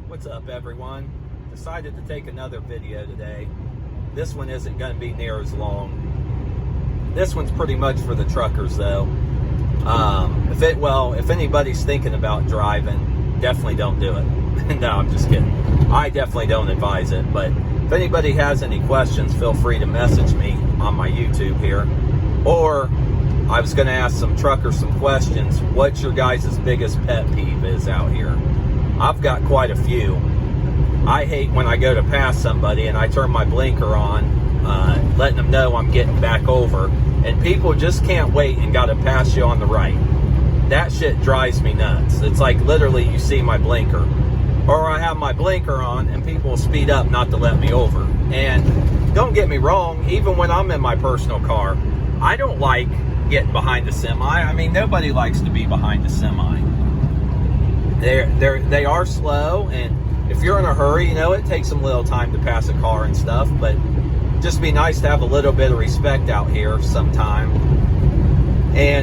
What's up, everyone? Decided to take another video today. This one isn't going to be near as long. This one's pretty much for the truckers, though. If anybody's thinking about driving, definitely don't do it. No, I'm just kidding. I definitely don't advise it. But if anybody has any questions, feel free to message me on my YouTube here. Or I was going to ask some truckers some questions. What's your guys' biggest pet peeve is out here? I've got quite a few. I hate when I go to pass somebody and I turn my blinker on, letting them know I'm getting back over, and people just can't wait and got to pass you on the right. That shit drives me nuts. It's like literally you see my blinker. Or I have my blinker on and people will speed up not to let me over. And don't get me wrong, even when I'm in my personal car, I don't like getting behind a semi. I mean, nobody likes to be behind a semi. They are slow, and if you're in a hurry, you know, it takes them a little time to pass a car and stuff, but just be nice to have a little bit of respect out here sometime.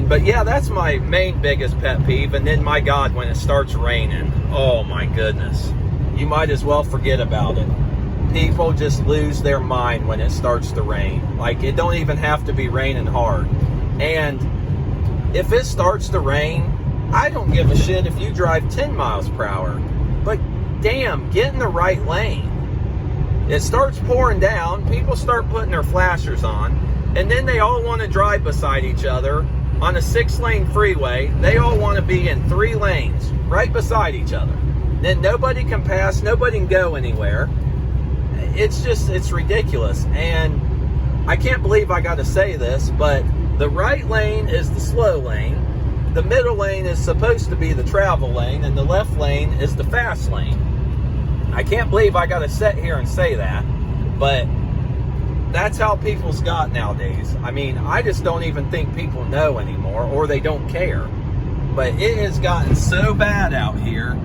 But yeah, that's my main biggest pet peeve. And then, my God, when it starts raining, oh my goodness, you might as well forget about it. People just lose their mind when it starts to rain. Like, it don't even have to be raining hard. And if it starts to rain, I don't give a shit if you drive 10 miles per hour, but damn, get in the right lane. It starts pouring down, people start putting their flashers on, and then they all want to drive beside each other on a 6-lane freeway. They all want to be in 3 lanes right beside each other. Then nobody can pass, nobody can go anywhere. It's ridiculous. And I can't believe I got to say this, but the right lane is the slow lane. The middle lane is supposed to be the travel lane, and the left lane is the fast lane. I can't believe I got to sit here and say that, but that's how people's got nowadays. I mean, I just don't even think people know anymore, or they don't care. But it has gotten so bad out here.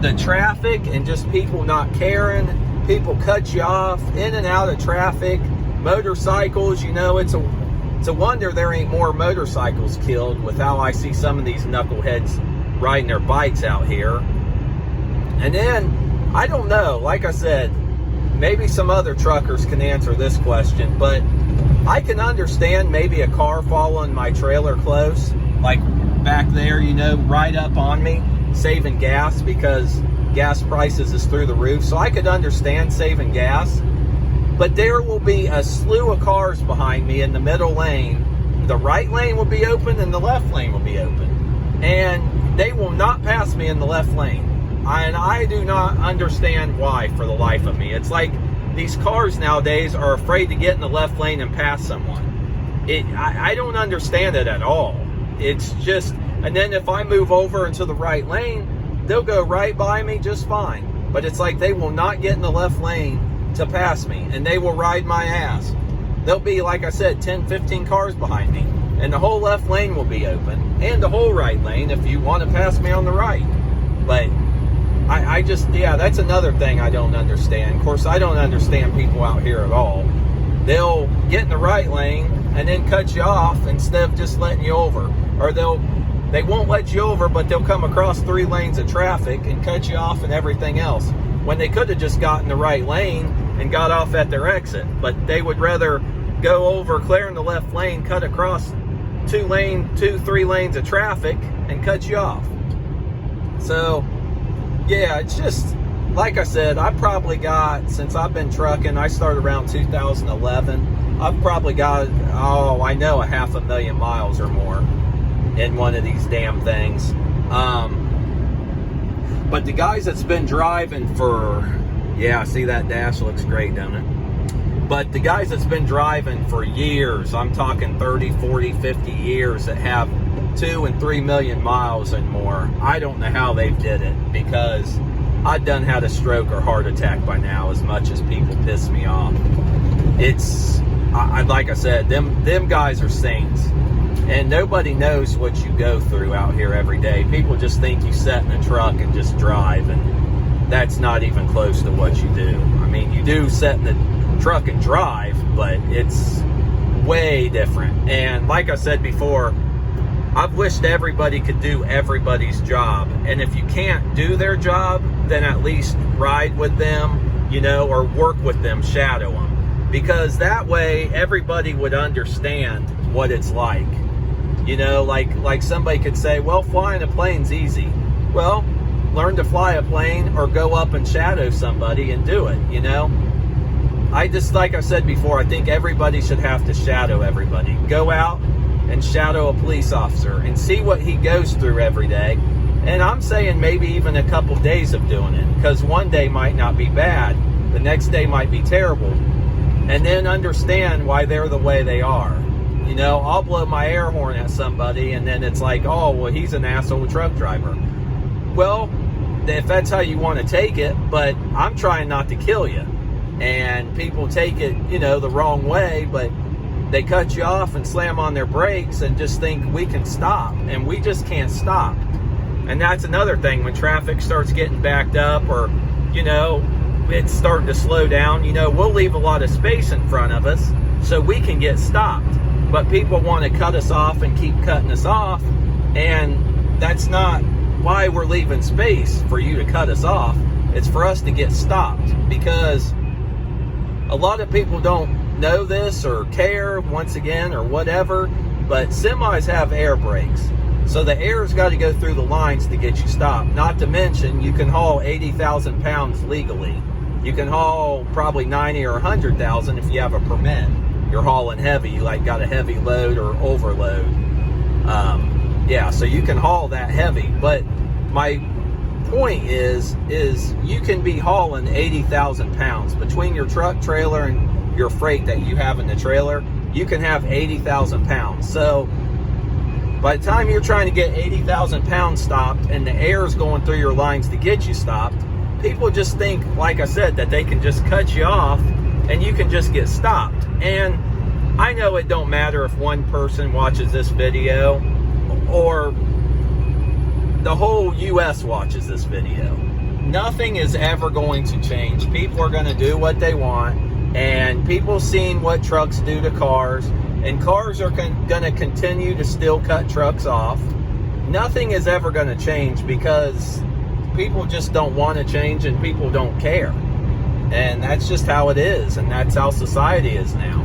The traffic and just people not caring. People cut you off in and out of traffic. Motorcycles, you know, it's a wonder there ain't more motorcycles killed with how I see some of these knuckleheads riding their bikes out here. And then, I don't know, like I said, maybe some other truckers can answer this question, but I can understand maybe a car following my trailer close, like back there, you know, right up on me, saving gas because gas prices is through the roof. So I could understand saving gas. But there will be a slew of cars behind me in the middle lane. The right lane will be open and the left lane will be open. And they will not pass me in the left lane. And I do not understand why for the life of me. It's like these cars nowadays are afraid to get in the left lane and pass someone. I don't understand it at all. It's just, and then if I move over into the right lane, they'll go right by me just fine. But it's like they will not get in the left lane to pass me, and they will ride my ass. There'll be, like I said, 10, 15 cars behind me, and the whole left lane will be open, and the whole right lane if you want to pass me on the right. But I just, yeah, that's another thing I don't understand. Of course, I don't understand people out here at all. They'll get in the right lane and then cut you off instead of just letting you over. Or they won't let you over, but they'll come across 3 lanes of traffic and cut you off and everything else, when they could have just gotten the right lane and got off at their exit. But they would rather go over, clear in the left lane, cut across 3 lanes of traffic and cut you off. So, yeah, it's just, like I said, I probably got, since I've been trucking, I started around 2011, I've probably got, I know, 500,000 miles or more in one of these damn things. But the guys that's been driving for, yeah, see that dash looks great, don't it? But the guys that's been driving for years, I'm talking 30, 40, 50 years, that have 2 and 3 million miles and more, I don't know how they did it, because I done had a stroke or heart attack by now, as much as people piss me off. It's, like I said, them guys are saints. And nobody knows what you go through out here every day. People just think you sit in a truck and just drive, and that's not even close to what you do. I mean, you do sit in the truck and drive, but it's way different. And like I said before, I've wished everybody could do everybody's job. And if you can't do their job, then at least ride with them, you know, or work with them, shadow them. Because that way everybody would understand what it's like. You know, like somebody could say, well, flying a plane's easy. Well, learn to fly a plane or go up and shadow somebody and do it, you know? I just, like I said before, I think everybody should have to shadow everybody. Go out and shadow a police officer and see what he goes through every day. And I'm saying maybe even a couple days of doing it, because one day might not be bad, the next day might be terrible, and then understand why they're the way they are. You know, I'll blow my air horn at somebody and then it's like, oh, well, he's an asshole truck driver. Well, if that's how you want to take it, but I'm trying not to kill you. And people take it, you know, the wrong way, but they cut you off and slam on their brakes and just think we can stop, and we just can't stop. And that's another thing, when traffic starts getting backed up, or, you know, it's starting to slow down, you know, we'll leave a lot of space in front of us so we can get stopped. But people want to cut us off and keep cutting us off, and that's not why we're leaving space for you to cut us off. It's for us to get stopped, because a lot of people don't know this or care, once again, or whatever, but semis have air brakes, so the air's got to go through the lines to get you stopped. Not to mention, you can haul 80,000 pounds legally. You can haul probably 90 or 100,000 if you have a permit. You're hauling heavy, you like got a heavy load or overload. Yeah, so you can haul that heavy. But my point is you can be hauling 80,000 pounds between your truck, trailer, and your freight that you have in the trailer. You can have 80,000 pounds. So by the time you're trying to get 80,000 pounds stopped and the air is going through your lines to get you stopped, people just think, like I said, that they can just cut you off and you can just get stopped. And I know it don't matter if one person watches this video or the whole US watches this video. Nothing is ever going to change. People are going to do what they want, and people seen what trucks do to cars, and cars are going to continue to still cut trucks off. Nothing is ever going to change because people just don't want to change, and people don't care. And that's just how it is, and that's how society is now.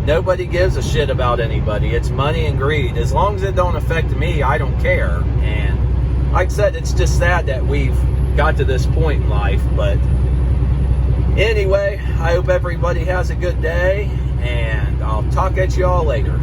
Nobody gives a shit about anybody. It's money and greed. As long as it don't affect me, I don't care. And like I said, it's just sad that we've got to this point in life. But anyway, I hope everybody has a good day, and I'll talk at you all later.